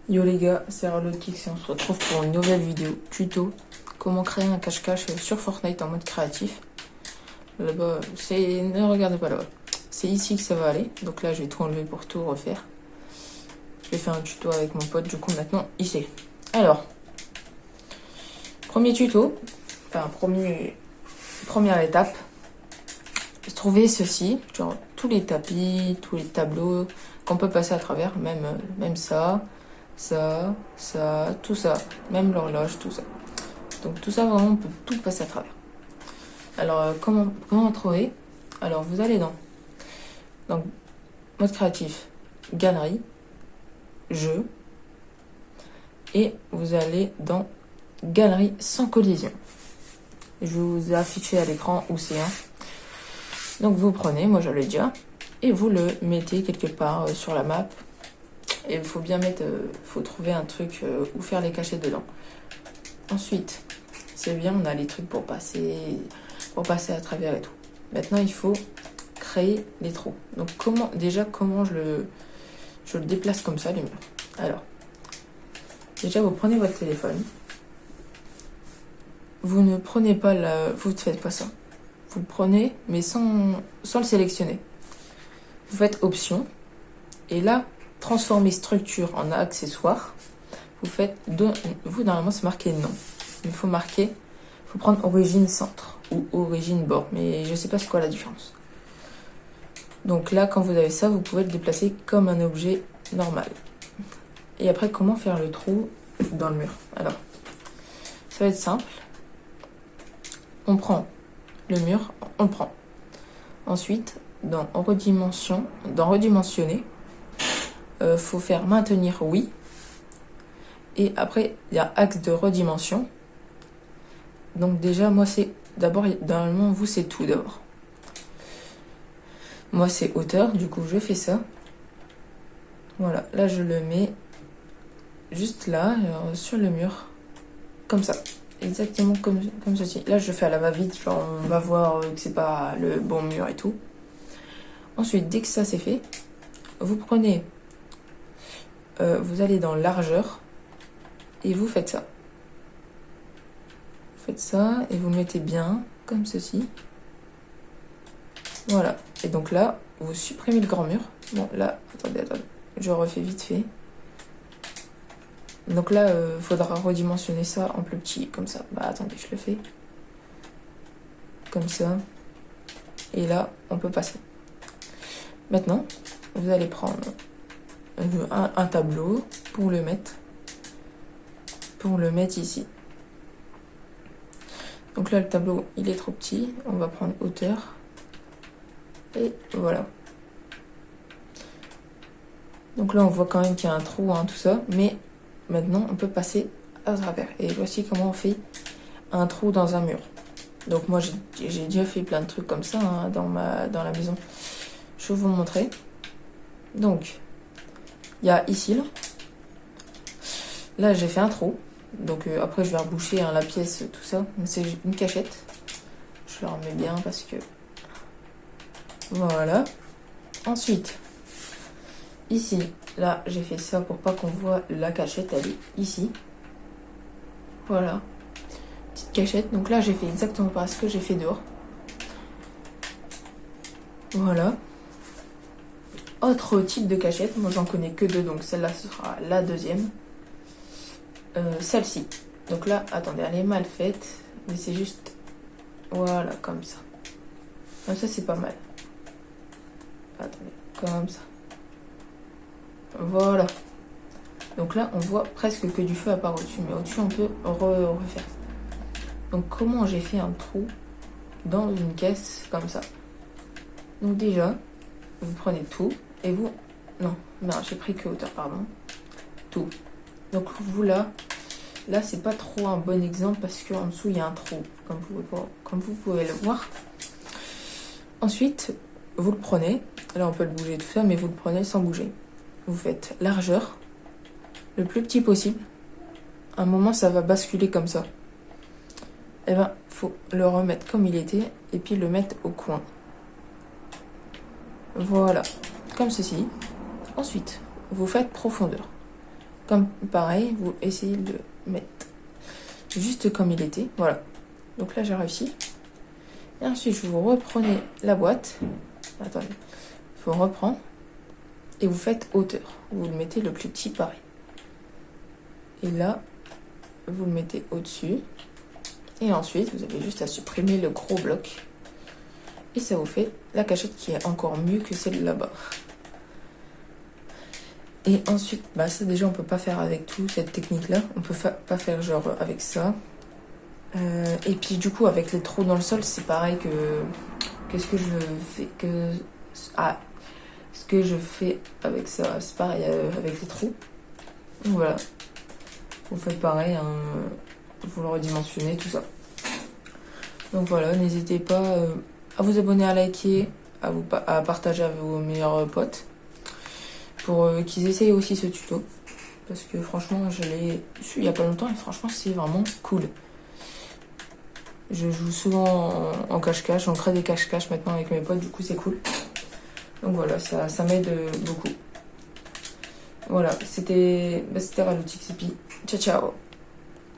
Yo les gars, c'est Arlotix et on se retrouve pour une nouvelle vidéo tuto. Comment créer un cache-cache sur Fortnite en mode créatif. Là-bas, ne regardez pas là-bas. C'est ici que ça va aller. Donc là, je vais tout enlever pour tout refaire. Je vais faire un tuto avec mon pote, du coup maintenant, ici. Alors, premier tuto, enfin première étape, trouver ceci, genre tous les tapis, tous les tableaux qu'on peut passer à travers, même ça, tout ça, même l'horloge, tout ça. Donc tout ça, vraiment, on peut tout passer à travers. Alors, comment trouver? Alors, vous allez dans mode créatif, galerie, jeu, et vous allez dans galerie sans collision. Je vous ai affiché à l'écran où c'est. Donc vous prenez, moi je l'ai déjà, et vous le mettez quelque part sur la map. Et il faut bien mettre, faut trouver un truc où faire les cachets dedans. Ensuite, c'est bien, on a les trucs pour passer à travers et tout. Maintenant, il faut créer les trous. Donc comment je le déplace comme ça, les murs. Alors, déjà vous prenez votre téléphone. Vous ne prenez pas vous ne faites pas ça. Vous le prenez, mais sans le sélectionner. Vous faites option, et là, transformer structure en accessoire. Vous faites normalement c'est marqué non. Il faut prendre origine centre ou origine bord, mais je sais pas c'est quoi la différence. Donc là, quand vous avez ça, vous pouvez le déplacer comme un objet normal. Et après, comment faire le trou dans le mur? Alors, ça va être simple. On prend le mur, on le prend. Ensuite, dans redimensionner, faut faire maintenir oui. Et après, il y a axe de redimension. Donc déjà, moi c'est d'abord, normalement vous c'est tout d'abord. Moi c'est hauteur, du coup je fais ça. Voilà, là je le mets juste là, sur le mur, comme ça. Exactement comme ceci. Là je fais à la va-vite, genre on va voir que c'est pas le bon mur et tout. Ensuite, dès que ça c'est fait, vous prenez, vous allez dans largeur et vous faites ça. Vous faites ça et vous mettez bien comme ceci. Voilà. Et donc là, vous supprimez le grand mur. Bon, là, attendez, je refais vite fait. Donc là, faudra redimensionner ça en plus petit, comme ça. Bah attendez, je le fais. Comme ça. Et là, on peut passer. Maintenant, vous allez prendre un tableau pour le mettre ici. Donc là, le tableau, il est trop petit. On va prendre hauteur. Et voilà. Donc là, on voit quand même qu'il y a un trou, tout ça. Mais maintenant, on peut passer à travers. Et voici comment on fait un trou dans un mur. Donc moi, j'ai déjà fait plein de trucs comme ça dans la maison. Je vais vous montrer. Donc, il y a ici, là, j'ai fait un trou. Donc après, je vais reboucher la pièce, tout ça. C'est une cachette. Je la remets bien parce que... Voilà. Ensuite, ici, là, j'ai fait ça pour pas qu'on voit la cachette, elle est ici. Voilà. Petite cachette. Donc là, j'ai fait exactement pas ce que j'ai fait dehors. Voilà. Autre type de cachette. Moi, j'en connais que deux, donc celle-là, ce sera la deuxième. Celle-ci. Donc là, attendez, elle est mal faite. Mais c'est juste... Voilà, comme ça. Comme ça, c'est pas mal. Attendez, comme ça. Voilà. Donc là, on voit presque que du feu à part au-dessus. Mais au-dessus, on peut refaire. Donc comment j'ai fait un trou dans une caisse comme ça? Donc déjà, vous prenez tout et vous... Non, j'ai pris que hauteur, pardon. Tout. Donc vous là c'est pas trop un bon exemple parce qu'en dessous il y a un trou, comme vous pouvez le voir. Ensuite, vous le prenez, là on peut le bouger tout ça, mais vous le prenez sans bouger. Vous faites largeur, le plus petit possible. À un moment ça va basculer comme ça. Et ben, faut le remettre comme il était et puis le mettre au coin. Voilà, comme ceci. Ensuite, vous faites profondeur. Comme pareil, vous essayez de mettre juste comme il était. Voilà. Donc là, j'ai réussi. Et ensuite, vous reprenez la boîte. Attendez. Vous reprend. Et vous faites hauteur. Vous le mettez le plus petit pareil. Et là, vous le mettez au-dessus. Et ensuite, vous avez juste à supprimer le gros bloc. Et ça vous fait la cachette qui est encore mieux que celle là-bas. Et ensuite, bah ça déjà on peut pas faire avec tout cette technique là. On peut pas faire genre avec ça. Et puis du coup avec les trous dans le sol c'est pareil que ce que je fais ce que je fais avec ça c'est pareil avec les trous. Donc voilà. Vous faites pareil, hein, vous le redimensionnez tout ça. Donc voilà, n'hésitez pas à vous abonner, à liker, à partager avec vos meilleurs potes. Pour qu'ils essayent aussi ce tuto. Parce que franchement, je l'ai su il y a pas longtemps et franchement, c'est vraiment cool. Je joue souvent en cache-cache, on crée des cache-cache maintenant avec mes potes, du coup c'est cool. Donc voilà, ça m'aide beaucoup. Voilà, c'était Raloutix et puis ciao ciao.